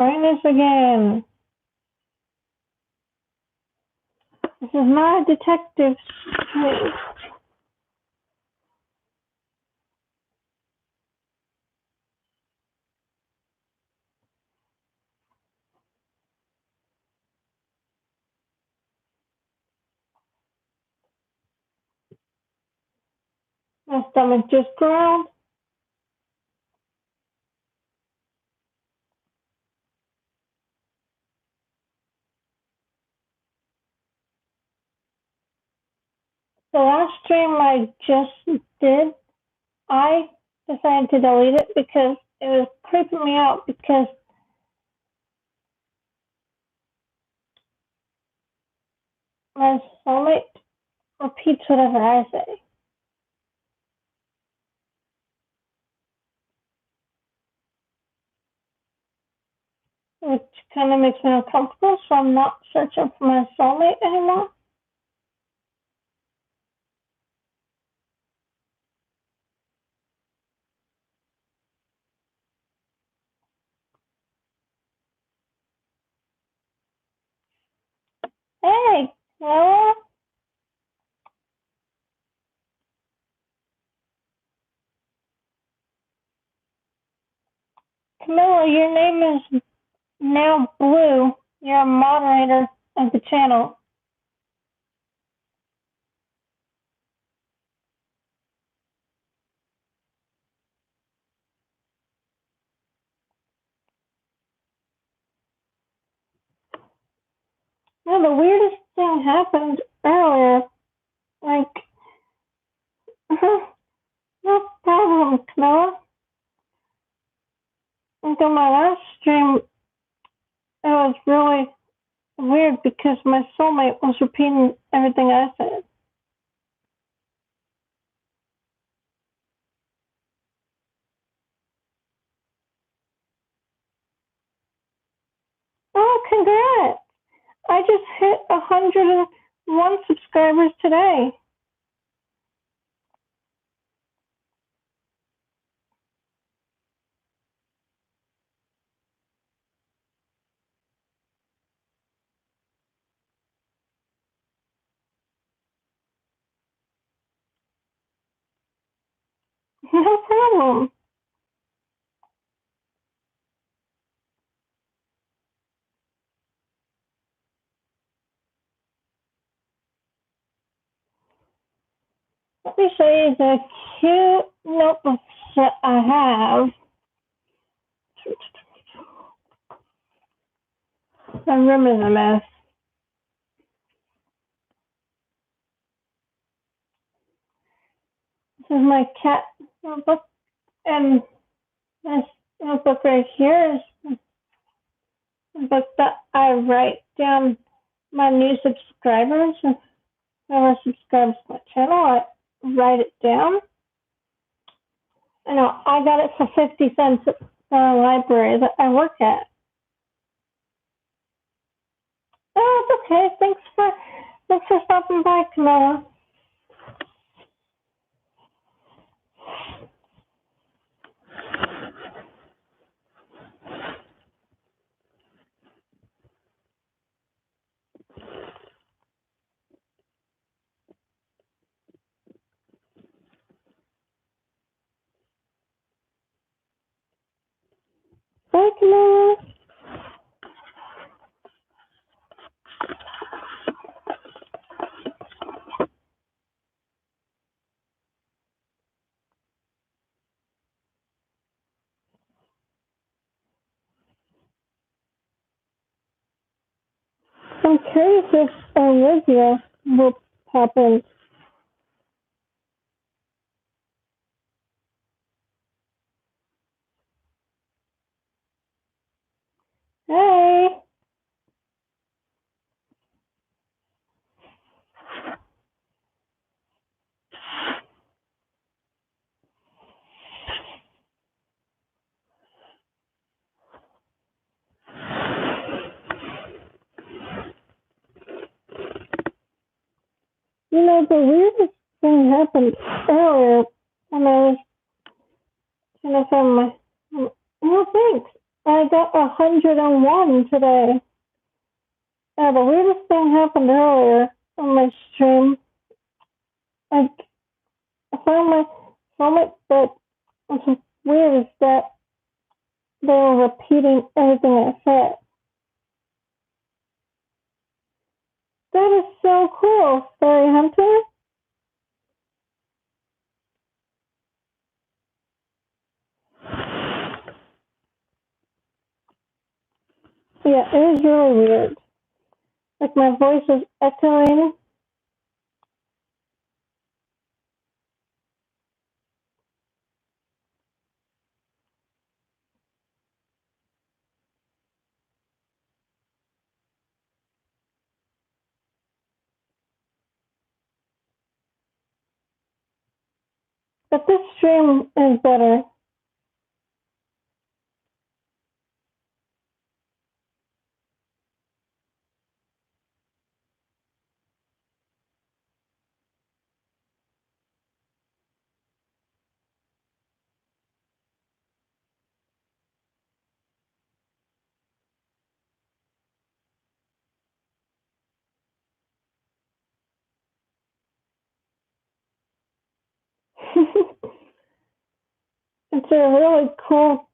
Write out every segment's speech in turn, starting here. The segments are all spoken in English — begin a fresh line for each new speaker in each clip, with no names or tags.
Brightness again. This is not a detective case. My stomach just growled. The last stream I just did, I decided to delete it because it was creeping me out because my soulmate repeats whatever I say. Which kind of makes me uncomfortable, so I'm not searching for my soulmate anymore. Hey, Camilla. Camilla, your name is now Blue. You're a moderator of the channel. No, the weirdest thing happened earlier. Like, no problem, Camilla. Like on my last stream, it was really weird because my soulmate was repeating everything I said. Oh, congrats! I just hit 101 subscribers today. No problem. Let me show you the cute notebooks that I have. My room is a mess. This is my cat notebook, and this notebook right here is the book that I write down my new subscribers. If whoever subscribes to my channel, I write it down. I know I got it for 50 cents at the library that I work at. Oh, it's okay. Thanks for stopping by, Camilla. Bye, Camilla. I'm curious if Olivia will pop in. Hey. You know, the weirdest thing happened earlier when I was trying to find my... Oh, thanks. I got 101 today. The weirdest thing happened earlier on my stream. I found it that what's weird is that they were repeating everything I said. That is so cool, Fairy Hunter. Yeah, it is really weird. Like my voice is echoing. But this stream is better. It's a really cool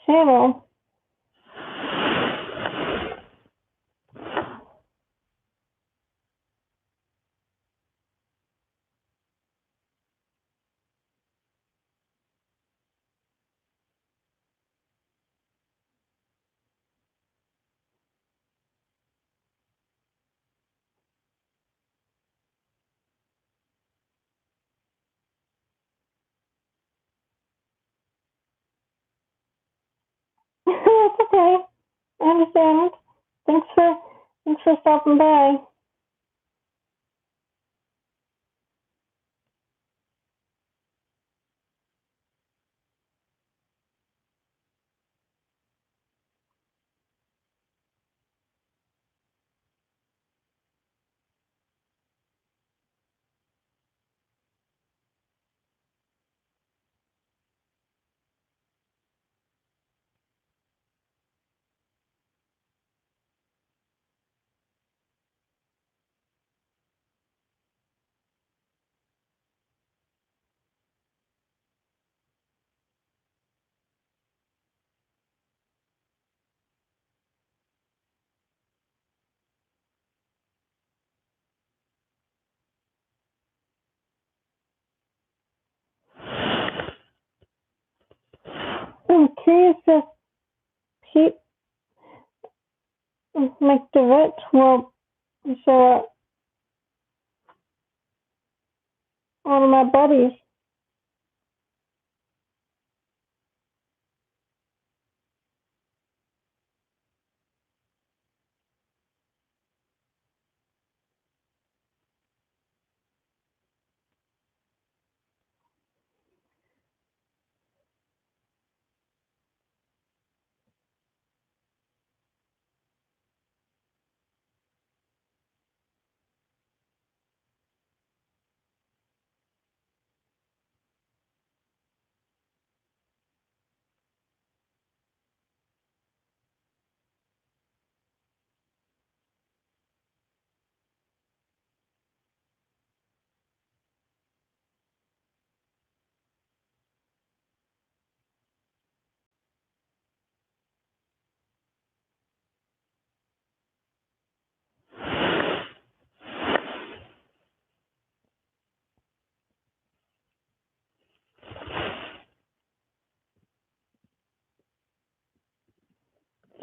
channel. It's okay. I understand. Thanks for stopping by. I'm curious if Pete McDevitt will show up. One of my buddies.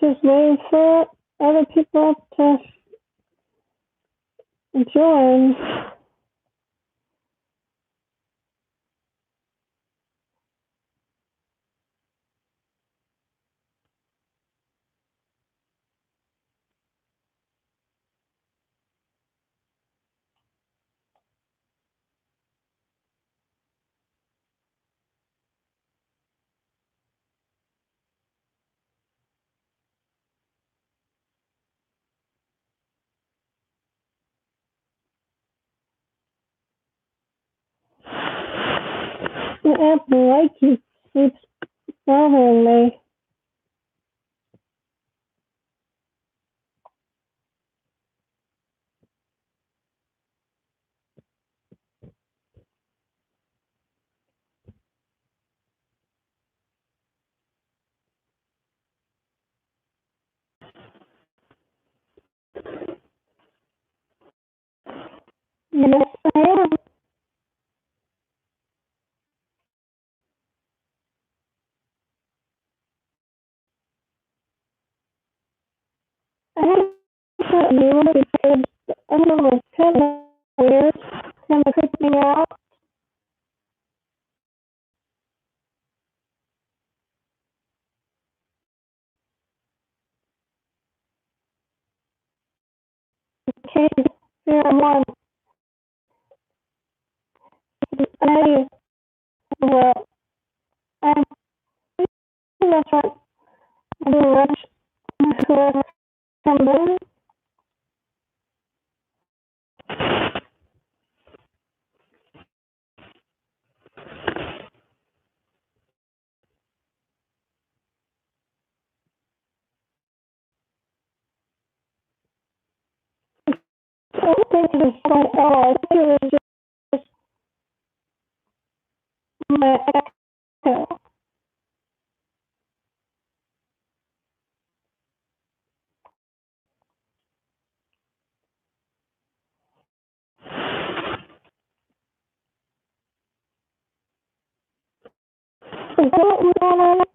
Just waiting for other people to join. The app like you keeps bothering me. Yes, I am. I thought you would because I don't know, it's kind of weird, kind of creeped me out. Okay, here I'm on. I, well, I'm, that's what I'm going to watch somebody. I don't think it was fun at all. I think it was just my echo. Is that what's going on?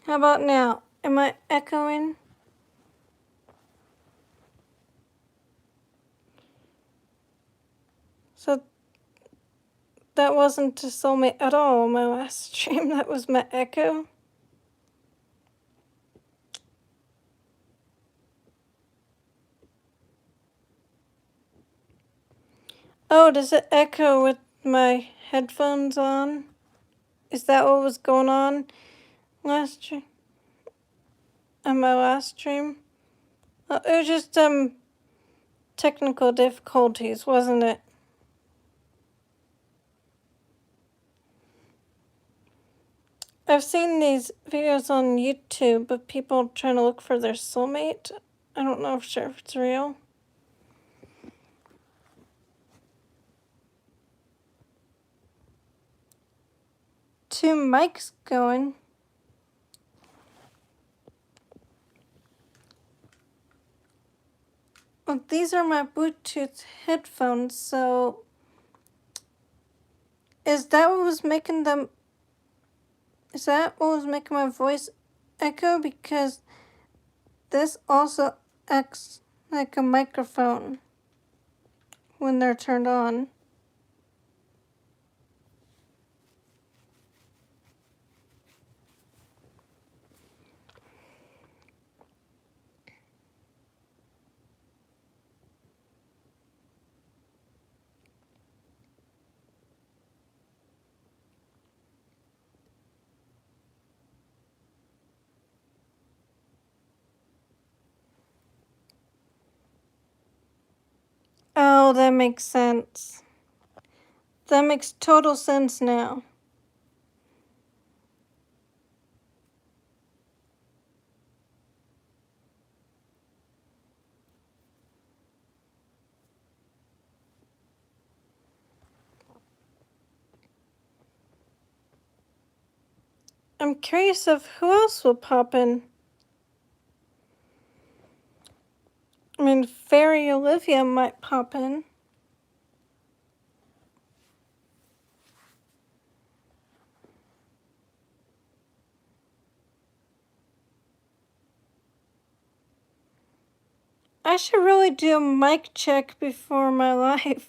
How about now? Am I echoing? So that wasn't a soulmate at all, my last stream. That was my echo. Oh, does it echo with my headphones on? Is that what was going on last stream? On my last stream? It was just technical difficulties, wasn't it? I've seen these videos on YouTube of people trying to look for their soulmate. I don't know for sure if it's real. Two mics going. Well, these are my Bluetooth headphones, so is that what was making them? Is that what was making my voice echo? Because this also acts like a microphone when they're turned on. Oh, that makes sense. That makes total sense now. I'm curious of who else will pop in. I mean, Fairy Olivia might pop in. I should really do a mic check before my live.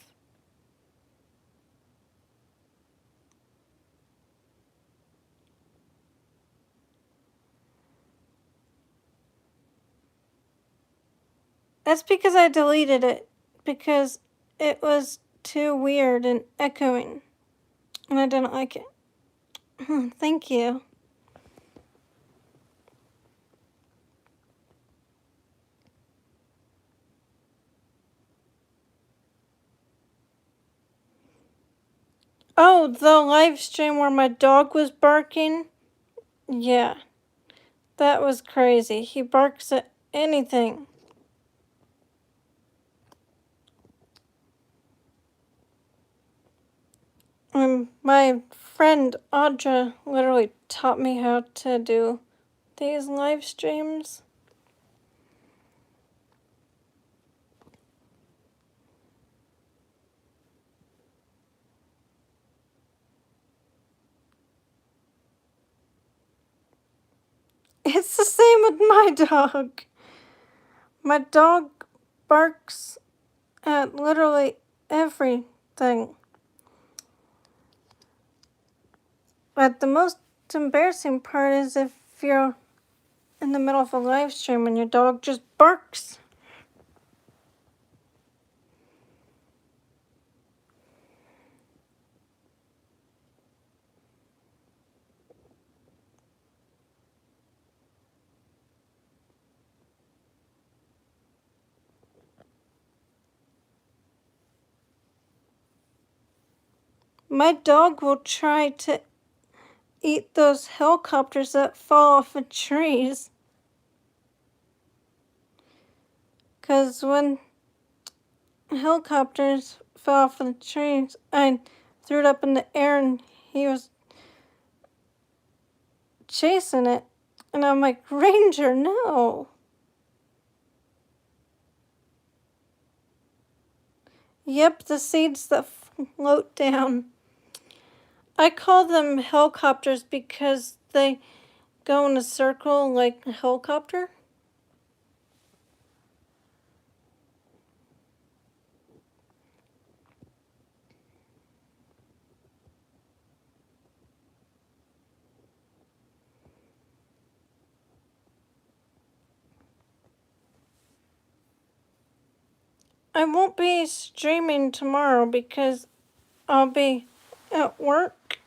That's because I deleted it, because it was too weird and echoing, and I didn't like it. Thank you. Oh, the live stream where my dog was barking? Yeah, that was crazy. He barks at anything. I My friend Audra literally taught me how to do these live streams. It's the same with my dog. My dog barks at literally everything. But the most embarrassing part is if you're in the middle of a live stream and your dog just barks. My dog will try to eat those helicopters that fall off of trees. 'Cause when helicopters fell off of the trees, I threw it up in the air and he was chasing it. And I'm like, Ranger, no. Yep, the seeds that float down. I call them helicopters because they go in a circle like a helicopter. I won't be streaming tomorrow because I'll be at work.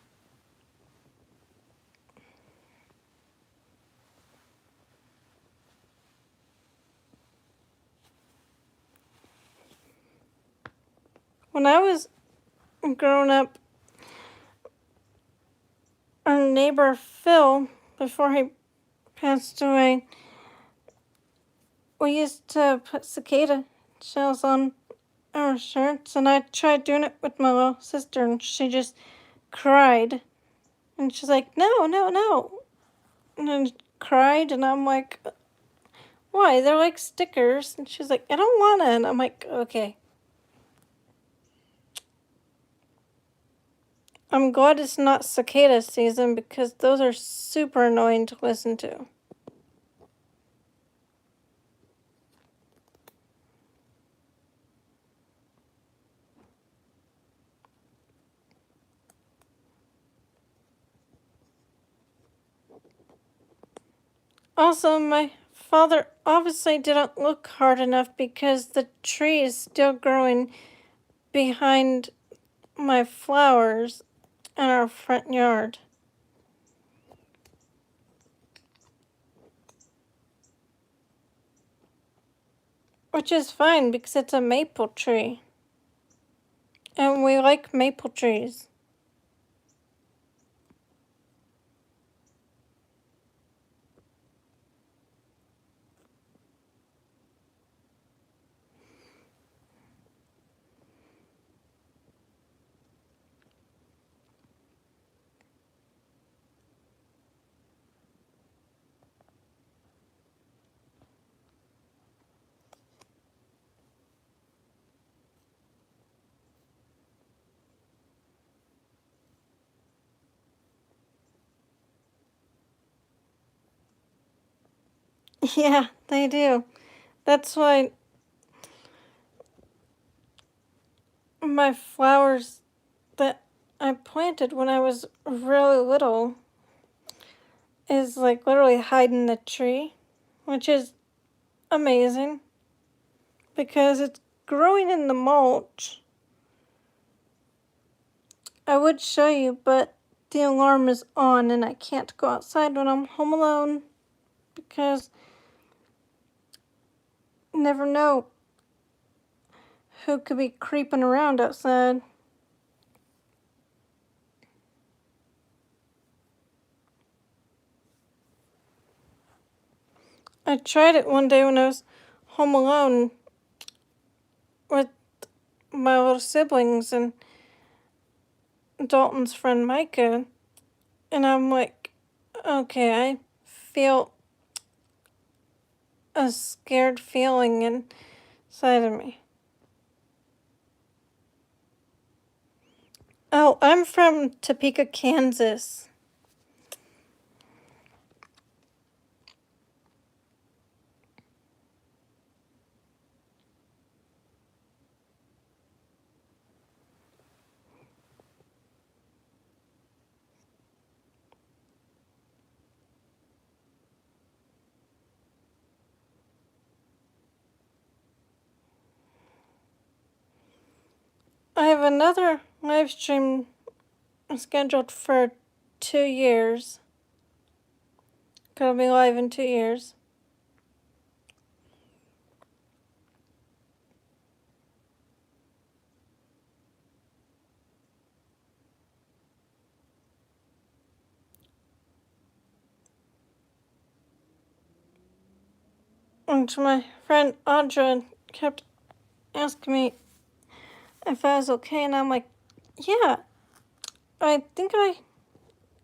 When I was growing up, our neighbor Phil, before he passed away, we used to put cicada shells on our shirts, and I tried doing it with my little sister, and she just cried. And she's like, no, no, no. And then cried, and I'm like, why? They're like stickers. And she's like, I don't want to. And I'm like, okay. I'm glad it's not cicada season because those are super annoying to listen to. Also, my father obviously didn't look hard enough because the tree is still growing behind my flowers in our front yard. Which is fine because it's a maple tree. And we like maple trees. Yeah, they do. That's why my flowers that I planted when I was really little is like literally hiding the tree, which is amazing because it's growing in the mulch. I would show you, but the alarm is on and I can't go outside when I'm home alone because you never know who could be creeping around outside. I tried it one day when I was home alone with my little siblings, and Dalton's friend Micah, and I'm like, okay, I feel a scared feeling inside of me. Oh, I'm from Topeka, Kansas. I have another live stream scheduled for 2 years. Gonna be live in 2 years. And my friend Audra kept asking me if I was okay, and I'm like, yeah, I think I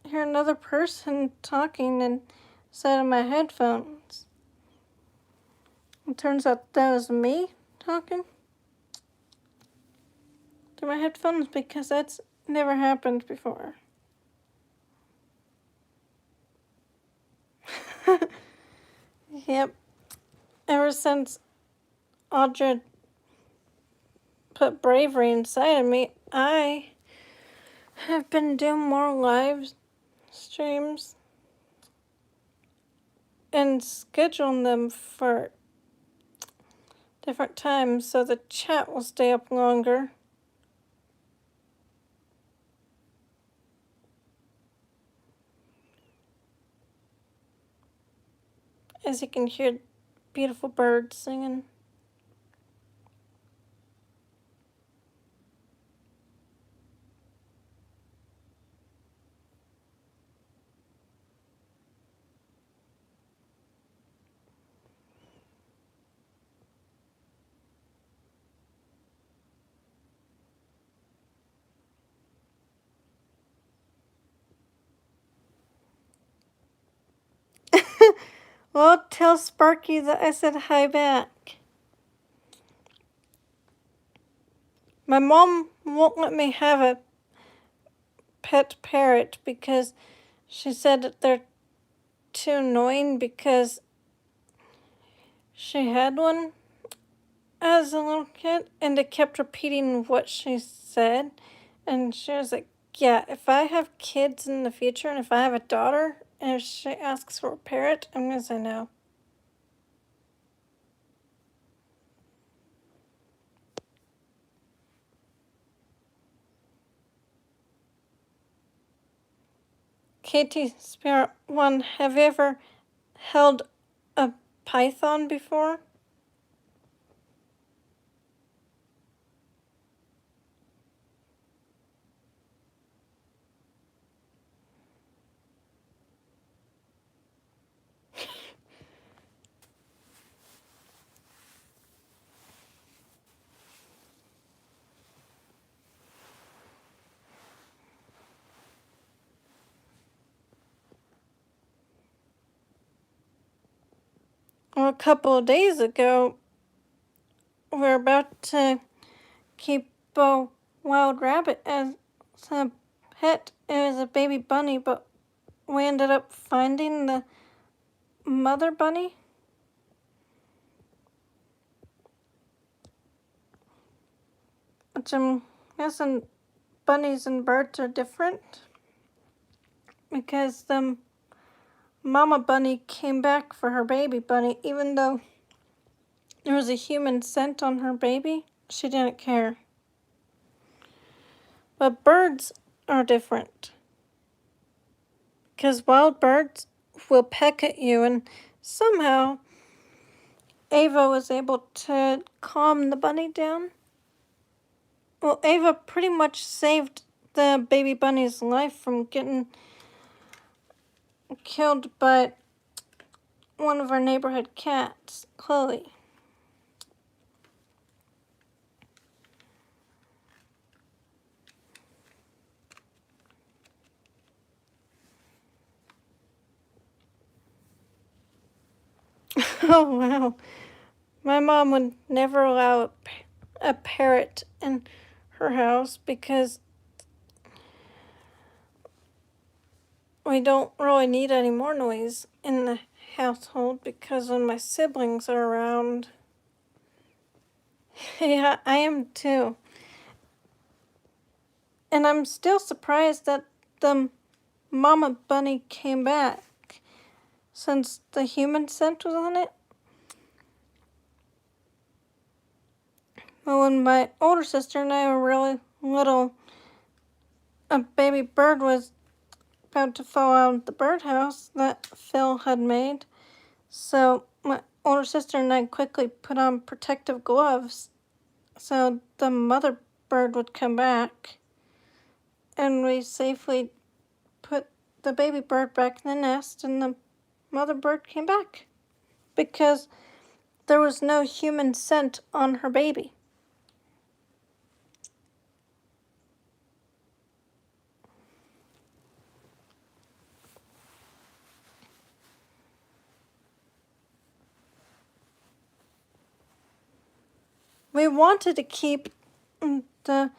hear another person talking inside of my headphones. It turns out that was me talking to my headphones because that's never happened before. Yep. Ever since Audra put bravery inside of me, I have been doing more live streams and scheduling them for different times so the chat will stay up longer. As you can hear beautiful birds singing. Well, tell Sparky that I said hi back. My mom won't let me have a pet parrot because she said that they're too annoying because she had one as a little kid and it kept repeating what she said. And she was like, yeah, if I have kids in the future and if I have a daughter and if she asks for a parrot, I'm going to say no. KT Spirit 1, have you ever held a python before? Well, a couple of days ago, we were about to keep a wild rabbit as a pet. It was a baby bunny, but we ended up finding the mother bunny. Which I'm guessing bunnies and birds are different. Because the mama bunny came back for her baby bunny, even though there was a human scent on her baby, she didn't care. But birds are different. Because wild birds will peck at you, and somehow Ava was able to calm the bunny down. Well, Ava pretty much saved the baby bunny's life from getting killed by one of our neighborhood cats, Chloe. Oh, wow. My mom would never allow a parrot in her house because we don't really need any more noise in the household because when my siblings are around. Yeah, I am too. And I'm still surprised that the mama bunny came back since the human scent was on it. But when my older sister and I were really little, a baby bird was about to fall out of the birdhouse that Phil had made. So my older sister and I quickly put on protective gloves so the mother bird would come back. And we safely put the baby bird back in the nest, and the mother bird came back because there was no human scent on her baby. We wanted to keep the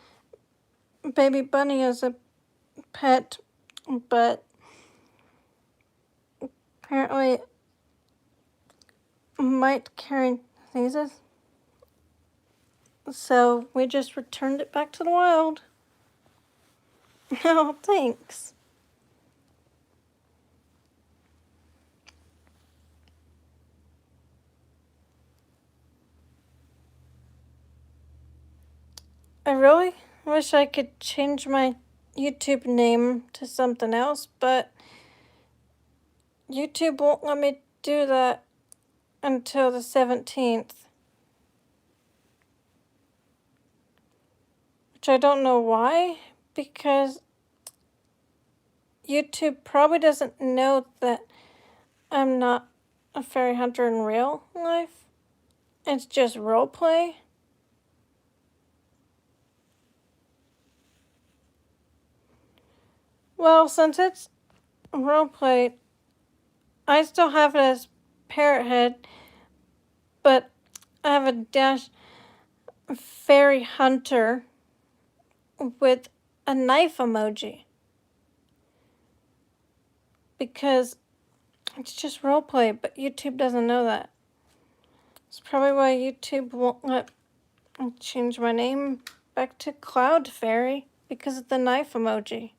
baby bunny as a pet, but apparently might carry diseases. So we just returned it back to the wild. Oh, thanks. I really wish I could change my YouTube name to something else, but YouTube won't let me do that until the 17th. Which I don't know why, because YouTube probably doesn't know that I'm not a fairy hunter in real life. It's just roleplay. Well, since it's roleplay, I still have it as Parrot Head, but I have a dash fairy hunter with a knife emoji. Because it's just roleplay, but YouTube doesn't know that. It's probably why YouTube won't let me change my name back to Cloud Fairy, because of the knife emoji.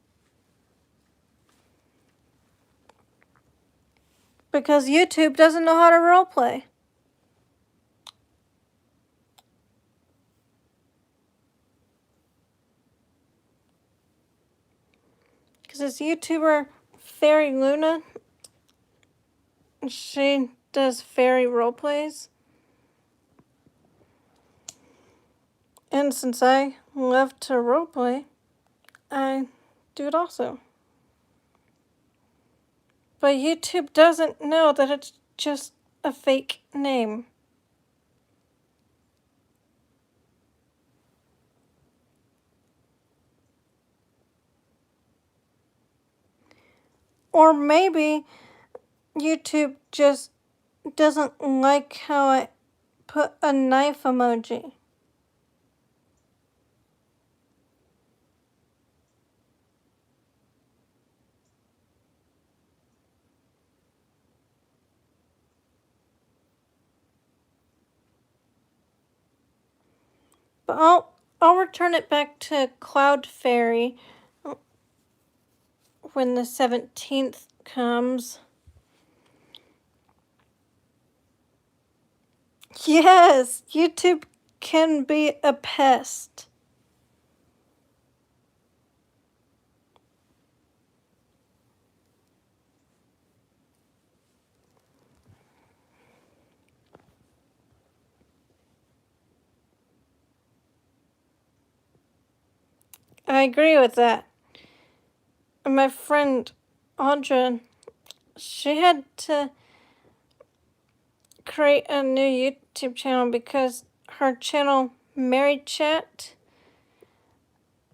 Because YouTube doesn't know how to roleplay. Because this YouTuber, Fairy Luna, she does fairy roleplays. And since I love to roleplay, I do it also. But YouTube doesn't know that it's just a fake name. Or maybe YouTube just doesn't like how I put a knife emoji. But I'll return it back to Cloud Fairy when the 17th comes. Yes, YouTube can be a pest. I agree with that. My friend Audra, she had to create a new YouTube channel because her channel Married Chat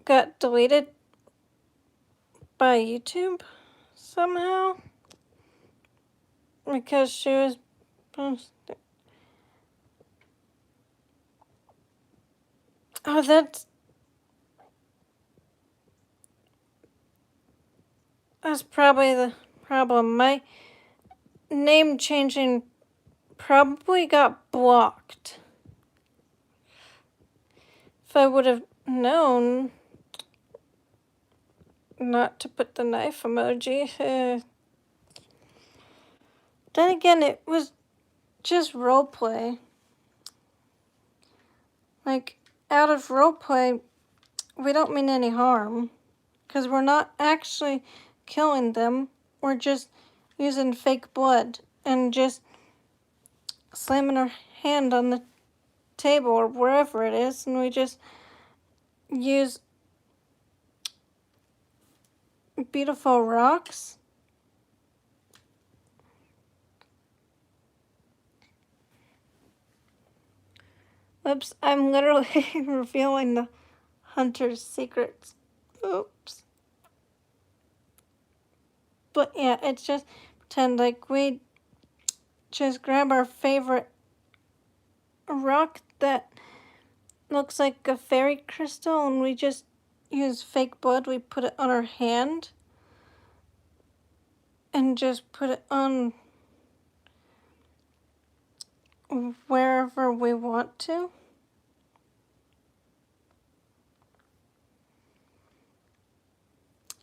got deleted by YouTube somehow because she was Post it. Oh, that's probably the problem. My name changing probably got blocked. If I would have known not to put the knife emoji. Then again, it was just roleplay. Like, out of roleplay, we don't mean any harm. Because we're not actually killing them. We're just using fake blood and just slamming our hand on the table or wherever it is, and we just use beautiful rocks. Oops, I'm literally revealing the hunter's secrets. Oops. But yeah, it's just pretend like we just grab our favorite rock that looks like a fairy crystal and we just use fake blood. We put it on our hand and just put it on wherever we want to.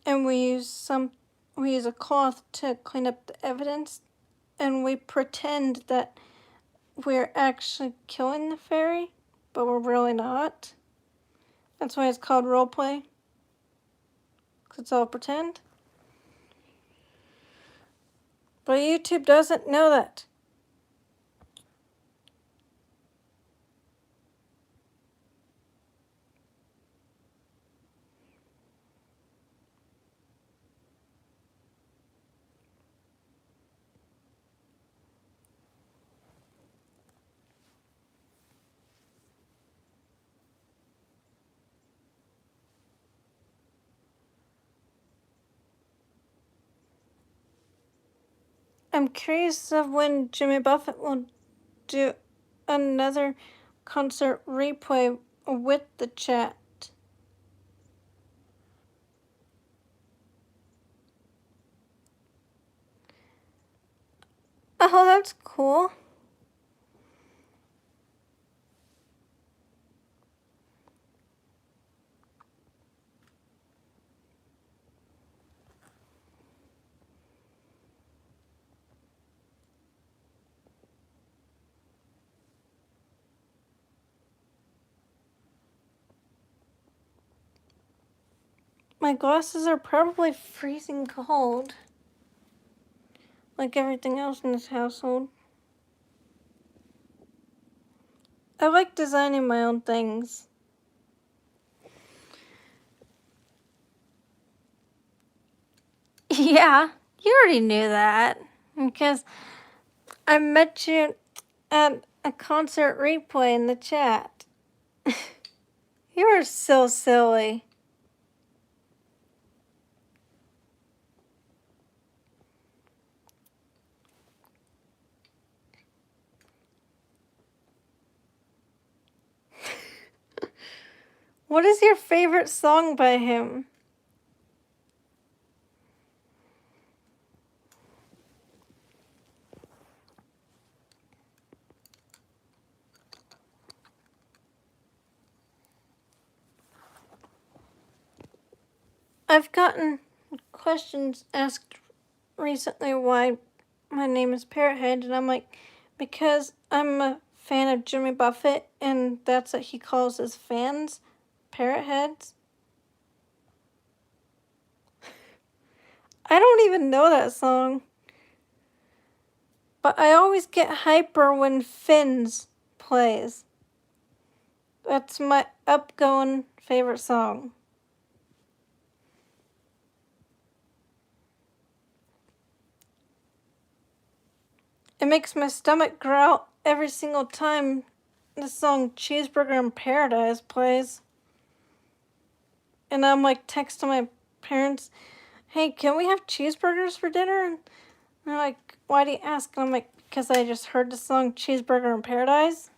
And we use a cloth to clean up the evidence, and we pretend that we're actually killing the fairy, but we're really not. That's why it's called roleplay, because it's all pretend. But YouTube doesn't know that. I'm curious of when Jimmy Buffett will do another concert replay with the chat. Oh, that's cool. My glasses are probably freezing cold, like everything else in this household. I like designing my own things. Yeah, you already knew that, because I met you at a concert replay in the chat. You are so silly. What is your favorite song by him? I've gotten questions asked recently why my name is Parrothead, and I'm like, because I'm a fan of Jimmy Buffett, and that's what he calls his fans, parrotheads. I don't even know that song. But I always get hyper when Finn's plays. That's my upgoing favorite song. It makes my stomach growl every single time the song Cheeseburger in Paradise plays. And I'm like texting my parents, hey, can we have cheeseburgers for dinner? And they're like, why do you ask? And I'm like, because I just heard the song Cheeseburger in Paradise.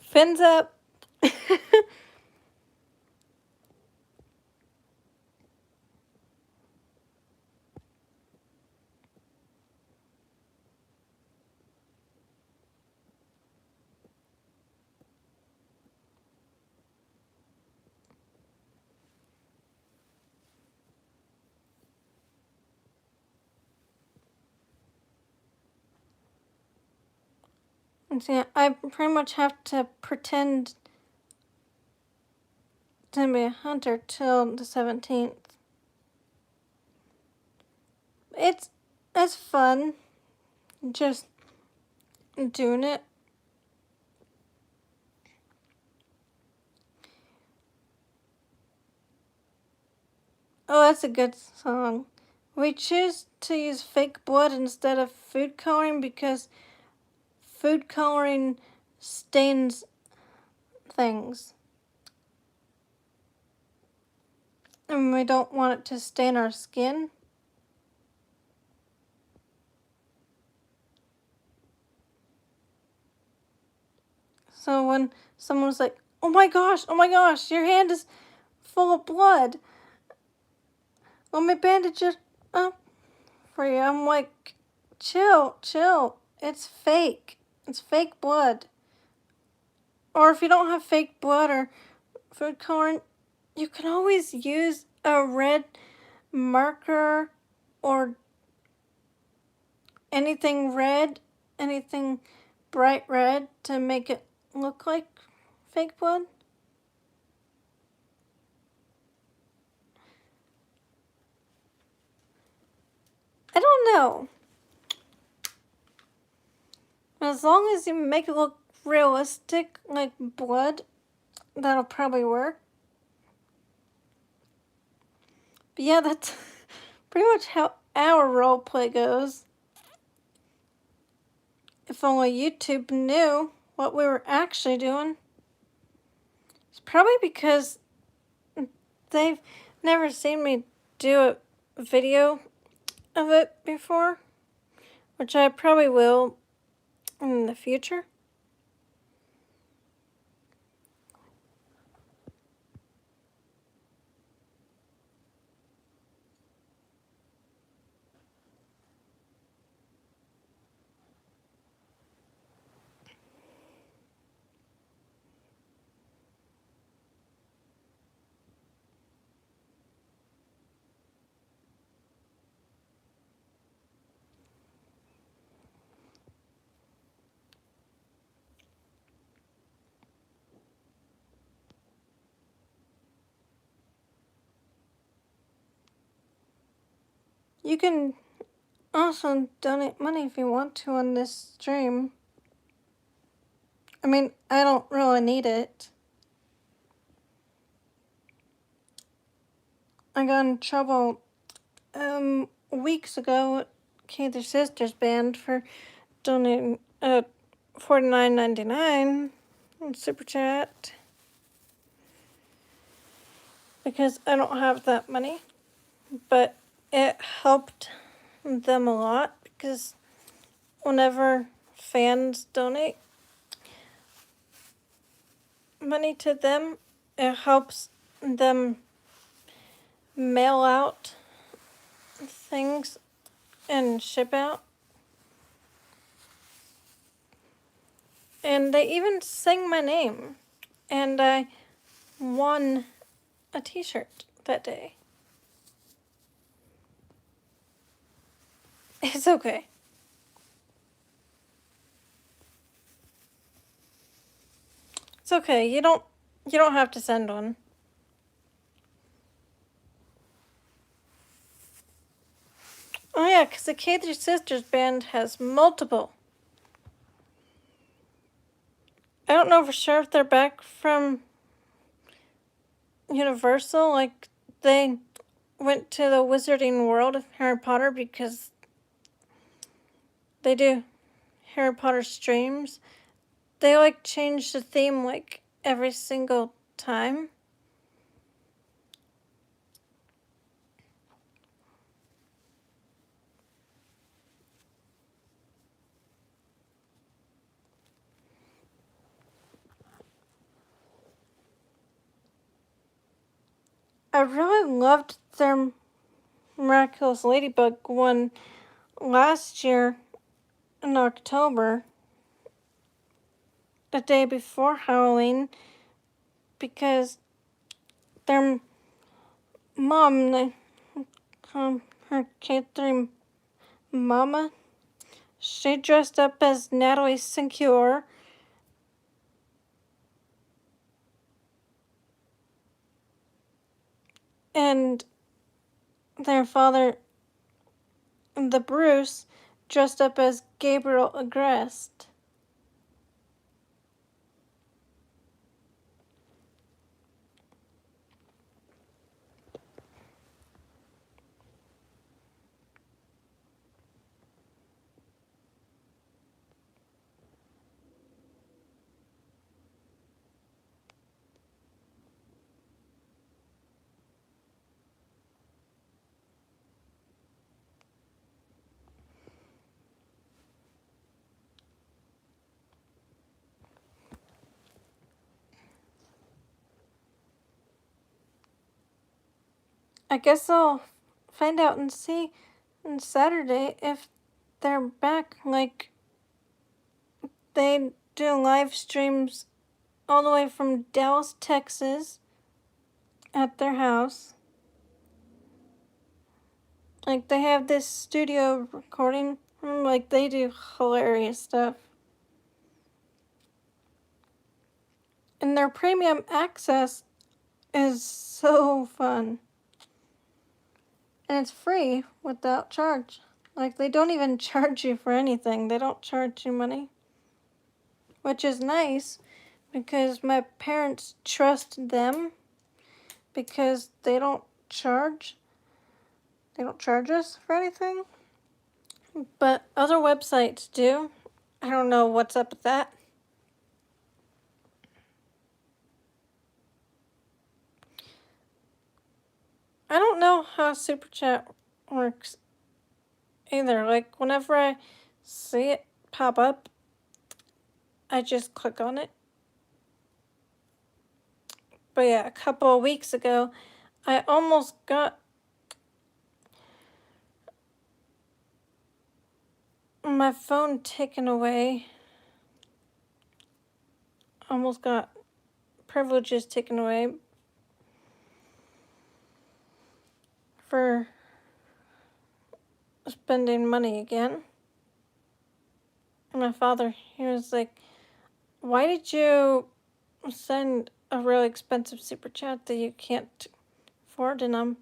Fins up. And so, yeah, I pretty much have to pretend to be a hunter till the 17th. It's fun, just doing it. Oh, that's a good song. We choose to use fake blood instead of food coloring because food coloring stains things. And we don't want it to stain our skin. So when someone's like, oh my gosh, your hand is full of blood. Let me bandage it up for you. I'm like, chill. It's fake. It's fake blood. Or if you don't have fake blood or food coloring, you can always use a red marker or anything red, anything bright red to make it look like fake blood. I don't know. As long as you make it look realistic, like blood, that'll probably work. But yeah, that's pretty much how our roleplay goes. If only YouTube knew what we were actually doing. It's probably because they've never seen me do a video of it before, which I probably will in the future. You can also donate money if you want to on this stream. I mean, I don't really need it. I got in trouble weeks ago at Cather Sisters Band for donating $49.99 on Super Chat because I don't have that money, but it helped them a lot because whenever fans donate money to them, it helps them mail out things and ship out. And they even sang my name, and I won a t-shirt that day. It's okay. It's okay. You don't have to send one. Oh yeah, because the Cather Sisters Band has multiple. I don't know for sure if they're back from Universal, like they went to the Wizarding World of Harry Potter because they do Harry Potter streams. They like change the theme like every single time. I really loved their Miraculous Ladybug one last year in October, the day before Halloween, because their mom, her Catherine Mama, she dressed up as Natalie Sincure. And their father, the Bruce, dressed up as Gabriel Agreste. I guess I'll find out and see on Saturday if they're back. Like, they do live streams all the way from Dallas, Texas, at their house. Like, they have this studio recording room. Like, they do hilarious stuff. And their premium access is so fun. And it's free without charge. Like, they don't even charge you for anything. They don't charge you money. Which is nice because my parents trust them because they don't charge us for anything. But other websites do. I don't know what's up with that. I don't know how Super Chat works either. Like, whenever I see it pop up, I just click on it. But yeah, a couple of weeks ago, I almost got my phone taken away. Almost got privileges taken away for spending money again. And my father, he was like, why did you send a really expensive super chat that you can't afford? And I'm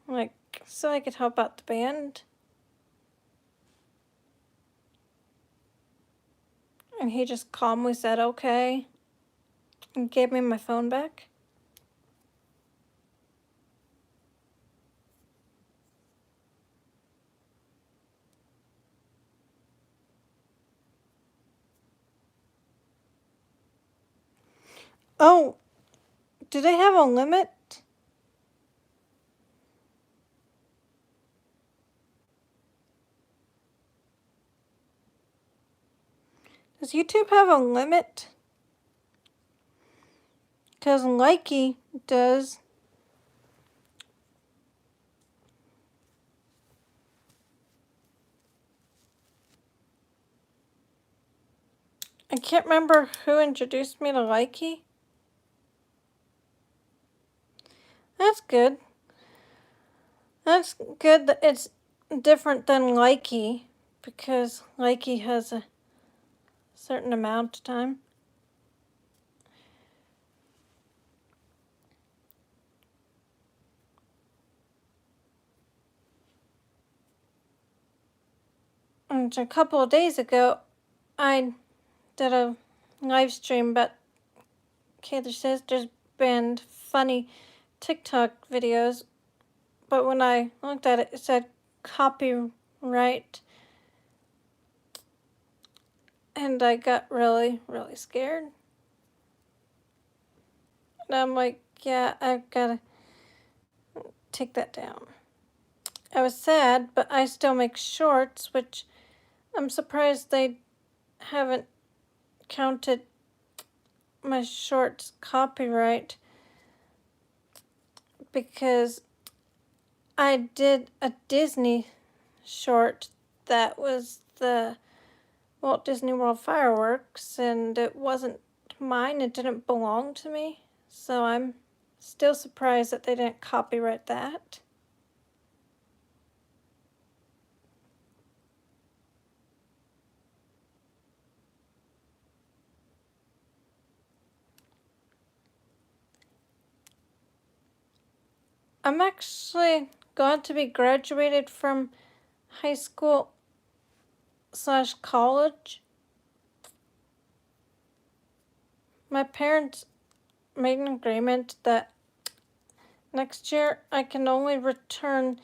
like, so I could help out the band. And he just calmly said, okay, and gave me my phone back. Oh, do they have a limit? Does YouTube have a limit? Because Likey does. I can't remember who introduced me to Likey. That's good. That's good that it's different than Likey, because Likey has a certain amount of time. And a couple of days ago, I did a live stream about Kayla Sisters band Funny TikTok videos, but when I looked at it, it said copyright, and I got really, really scared. And I'm like, yeah, I've got to take that down. I was sad, but I still make shorts, which I'm surprised they haven't counted my shorts copyright, because I did a Disney short that was the Walt Disney World fireworks, and it wasn't mine, it didn't belong to me, so I'm still surprised that they didn't copyright that. I'm actually going to be graduated from high school / college. My parents made an agreement that next year I can only return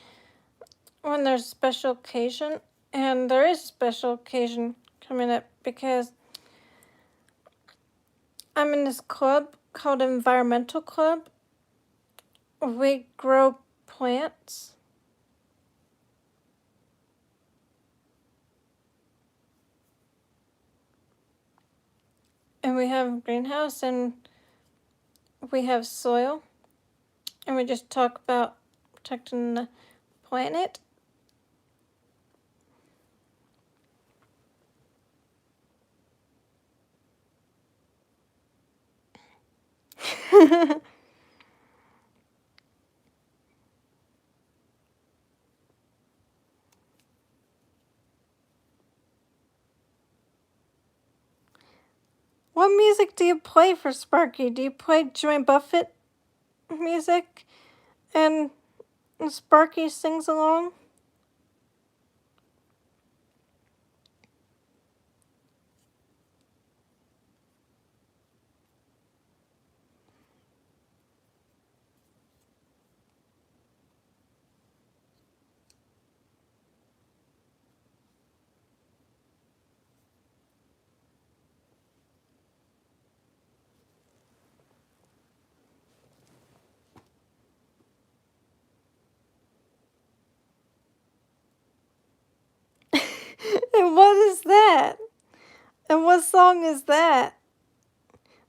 when there's a special occasion, and there is a special occasion coming up because I'm in this club called Environmental Club. We grow plants. And we have a greenhouse, and we have soil, and we just talk about protecting the planet. What music do you play for Sparky? Do you play Jimmy Buffett music and Sparky sings along? And what is that? And what song is that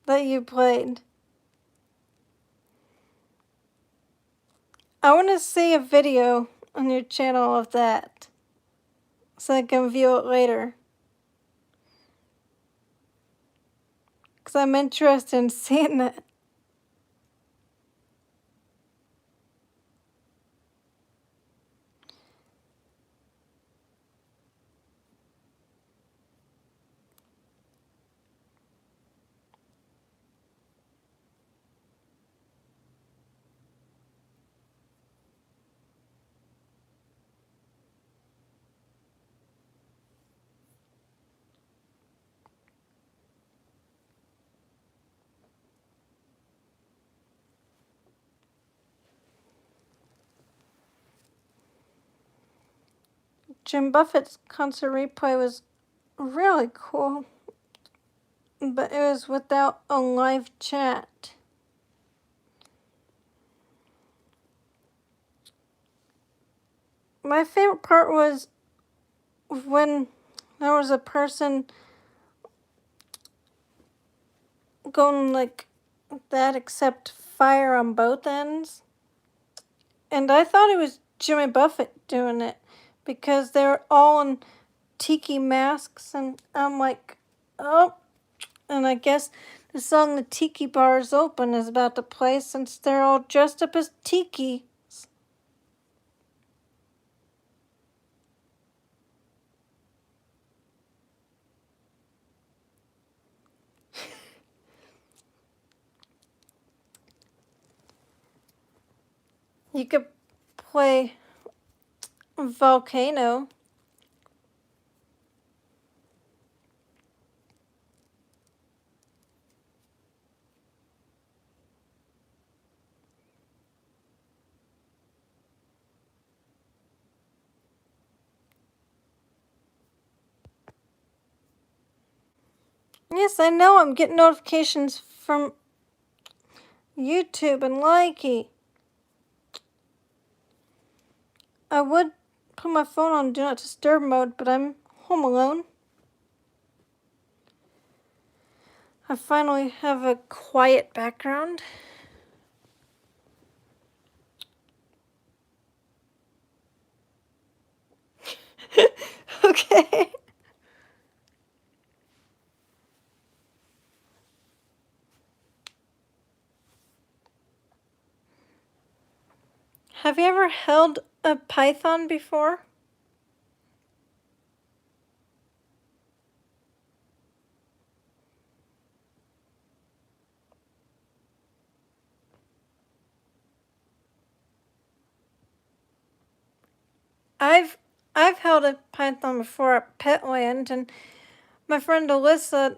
you played? I want to see a video on your channel of that so I can view it later. Because I'm interested in seeing that. Jim Buffett's concert replay was really cool, but it was without a live chat. My favorite part was when there was a person going like that, except fire on both ends. And I thought it was Jimmy Buffett doing it because they were all in tiki masks, and I'm like, oh. And I guess the song The Tiki Bar is Open is about to play since they're all dressed up as tiki. You could play Volcano. Yes, I know. I'm getting notifications from YouTube and Likey. I would put my phone on Do Not Disturb mode, but I'm home alone. I finally have a quiet background. Okay. Have you ever held a python before? I've held a python before at Petland, and my friend Alyssa,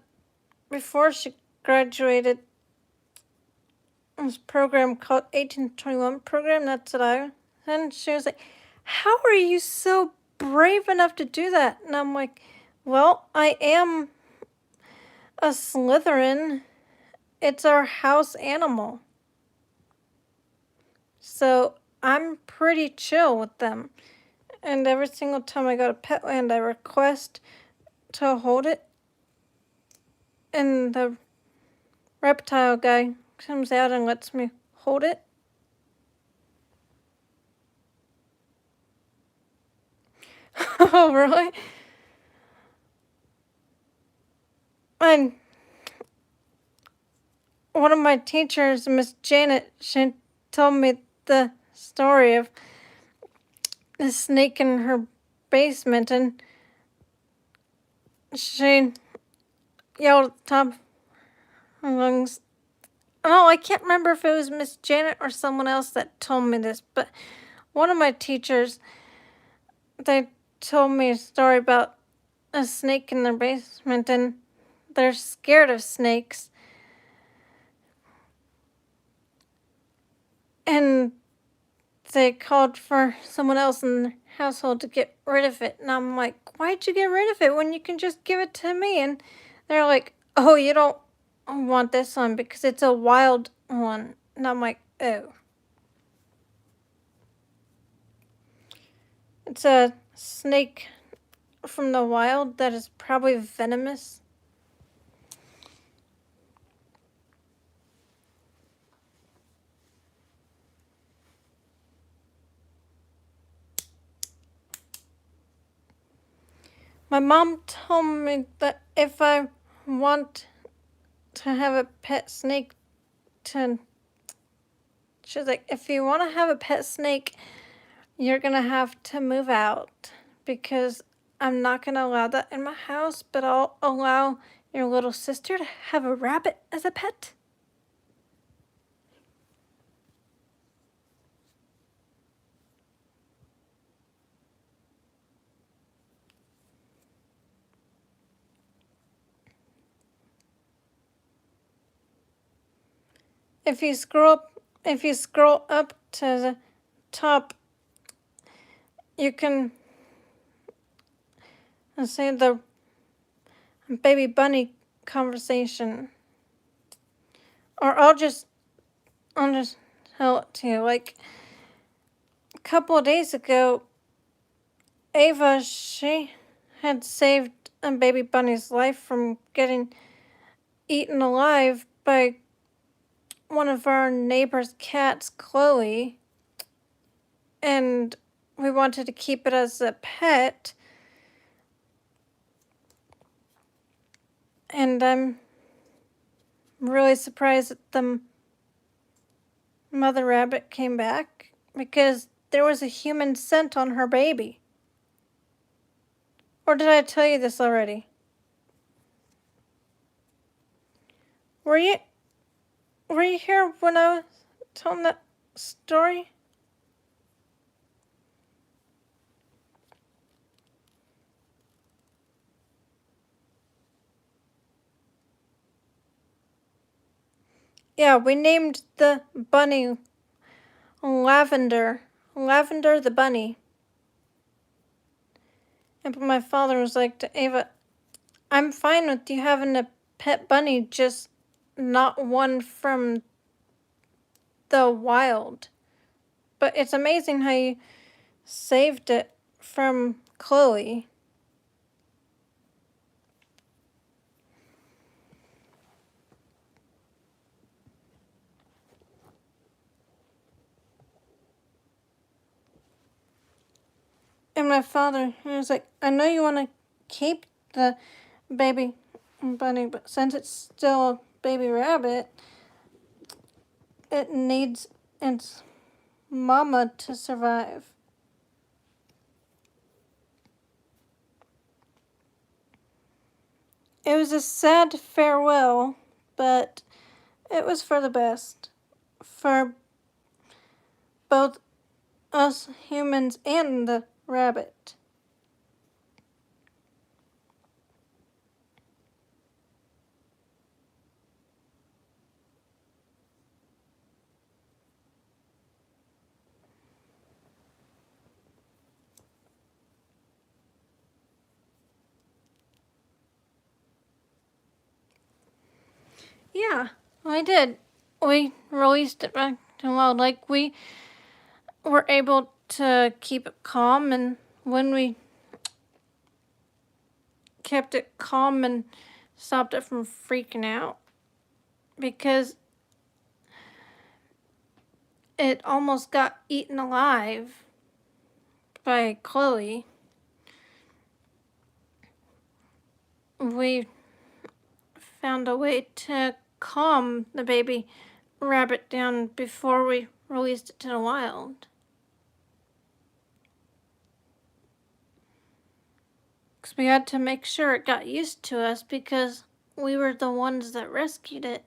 before she graduated, this program called 1821 program. That's what I. And she was like, "How are you so brave enough to do that?" And I'm like, "Well, I am a Slytherin. It's our house animal, so I'm pretty chill with them." And every single time I go to Petland, I request to hold it, and the reptile guy comes out and lets me hold it. Oh, really? And one of my teachers, Miss Janet, she told me the story of the snake in her basement, and she yelled at the top of her lungs. Oh, I can't remember if it was Miss Janet or someone else that told me this, but one of my teachers, they told me a story about a snake in their basement, and they're scared of snakes. And they called for someone else in the household to get rid of it. And I'm like, "Why'd you get rid of it when you can just give it to me?" And they're like, "Oh, you don't want this one because it's a wild one." And I'm like, "Oh." It's a snake from the wild that is probably venomous. My mom told me that if I want to have a pet snake, she's like, "If you want to have a pet snake, you're gonna have to move out because I'm not gonna allow that in my house, but I'll allow your little sister to have a rabbit as a pet." If you scroll up to the top, you can see the baby bunny conversation. Or I'll just tell it to you. Like a couple of days ago, Ava, she had saved a baby bunny's life from getting eaten alive by one of our neighbor's cats, Chloe, and we wanted to keep it as a pet. And I'm really surprised that the mother rabbit came back because there was a human scent on her baby. Or did I tell you this already? Were you here when I was telling that story? Yeah, we named the bunny Lavender. Lavender the bunny. And my father was like to Ava, "I'm fine with you having a pet bunny, just not one from the wild. But it's amazing how you saved it from Chloe. And my father, he was like, I know you want to keep the baby bunny, but since it's still a baby rabbit, it needs its mama to survive. It was a sad farewell, but it was for the best. For both us humans and the rabbit. Yeah, we did. We released it back to the wild. Like, we were able to keep it calm, and when we kept it calm and stopped it from freaking out, because it almost got eaten alive by Chloe. We found a way to calm the baby rabbit down before we released it to the wild. Because we had to make sure it got used to us because we were the ones that rescued it.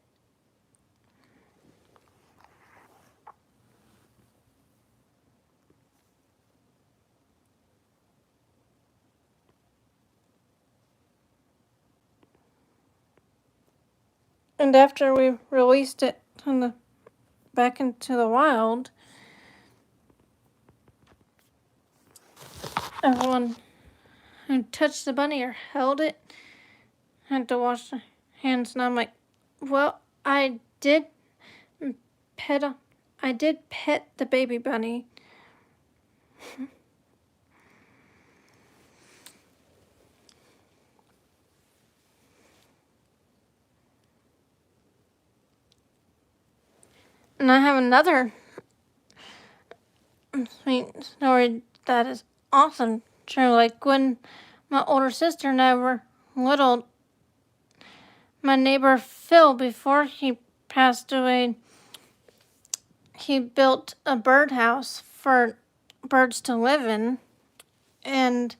And after we released it back into the wild, everyone who touched the bunny or held it had to wash their hands. And I'm like, well, I did pet the baby bunny. And I have another sweet story that is awesome. True, like when my older sister and I were little, my neighbor Phil, before he passed away, he built a birdhouse for birds to live in. And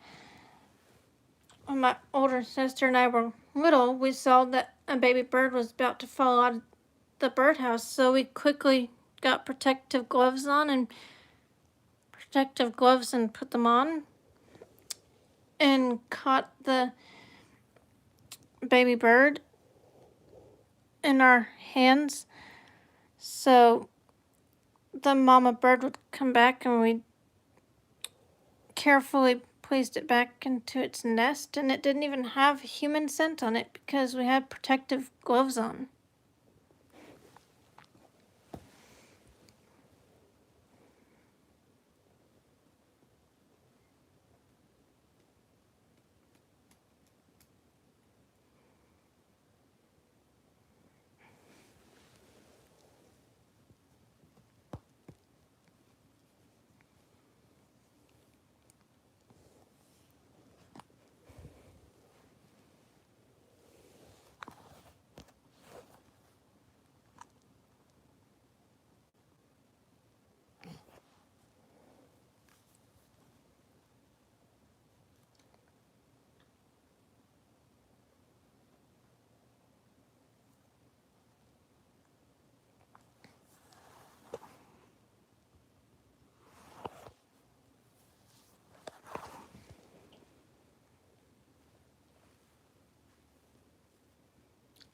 when my older sister and I were little, we saw that a baby bird was about to fall out of the birdhouse, so we quickly got protective gloves and put them on and caught the baby bird in our hands so the mama bird would come back, and we carefully placed it back into its nest, and it didn't even have human scent on it because we had protective gloves on.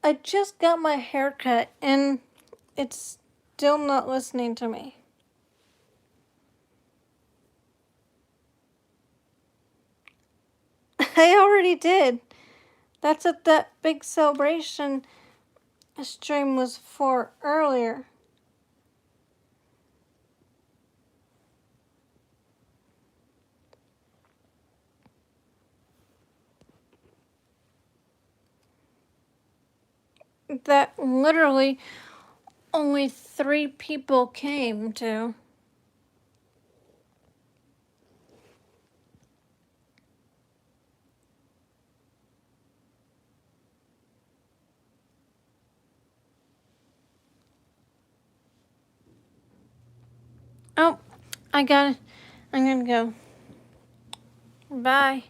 I just got my hair cut, and it's still not listening to me. I already did. That's what that big celebration stream was for earlier. That literally only 3 people came to. Oh, I got it. I'm gonna go. Bye.